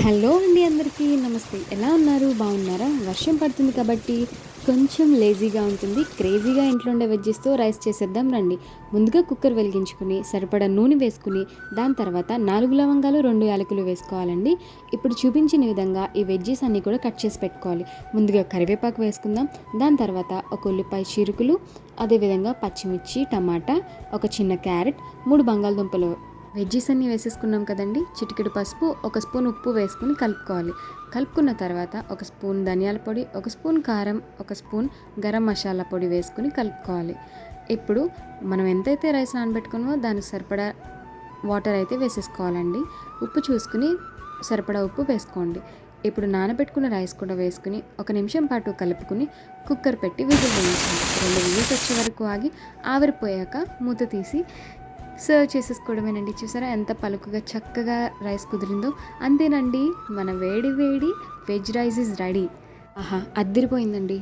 Hello అండి, అందరికీ నమస్తే. ఎలా ఉన్నారు? బాగున్నారా? వర్షం పడుతుంది కాబట్టి కొంచెం లేజీగా ఉంటుంది. క్రేజీగా ఇంట్లో ఉండే వెజ్జెస్తో రైస్ చేసేద్దాం రండి. ముందుగా కుక్కర్ వెలిగించుకుని సరిపడా నూనె వేసుకుని దాని తర్వాత 4 లవంగాలు 2 యాలకులు వేసుకోవాలండి. ఇప్పుడు చూపించిన విధంగా ఈ వెజ్జెస్ అన్నీ కూడా కట్ చేసి పెట్టుకోవాలి. ముందుగా కరివేపాకు వేసుకుందాం. దాని తర్వాత ఒక ఉల్లిపాయ చీరుకులు, అదేవిధంగా పచ్చిమిర్చి, టమాటా, ఒక చిన్న క్యారెట్, 3 బంగాళదుంపలు వెజ్జీస్ అన్నీ వేసేసుకున్నాం కదండి. చిటికెడు పసుపు, ఒక స్పూన్ ఉప్పు వేసుకుని కలుపుకోవాలి. కలుపుకున్న తర్వాత ఒక స్పూన్ ధనియాల పొడి, ఒక స్పూన్ కారం, ఒక స్పూన్ గరం మసాలా పొడి వేసుకుని కలుపుకోవాలి. ఇప్పుడు మనం ఎంతైతే రైస్ నానబెట్టుకున్నామో దానికి సరిపడా వాటర్ అయితే వేసేసుకోవాలండి. ఉప్పు చూసుకుని సరిపడా ఉప్పు వేసుకోండి. ఇప్పుడు నానబెట్టుకున్న రైస్ కూడా వేసుకుని 1 నిమిషం పాటు కలుపుకుని కుక్కర్ పెట్టి విజిల్ వేయించండి. 2 విజిల్స్ వచ్చే వరకు ఆగి ఆవిరిపోయాక మూత తీసి సర్వ్ చేసేసుకోవడమేనండి. చూసారా ఎంత పలుకుగా చక్కగా రైస్ కుదిరిందో. అంతేనండి, మన వేడి వేడి వెజ్ రైస్ ఈజ్ రెడీ. ఆహా, అద్దిరిపోయిందండి.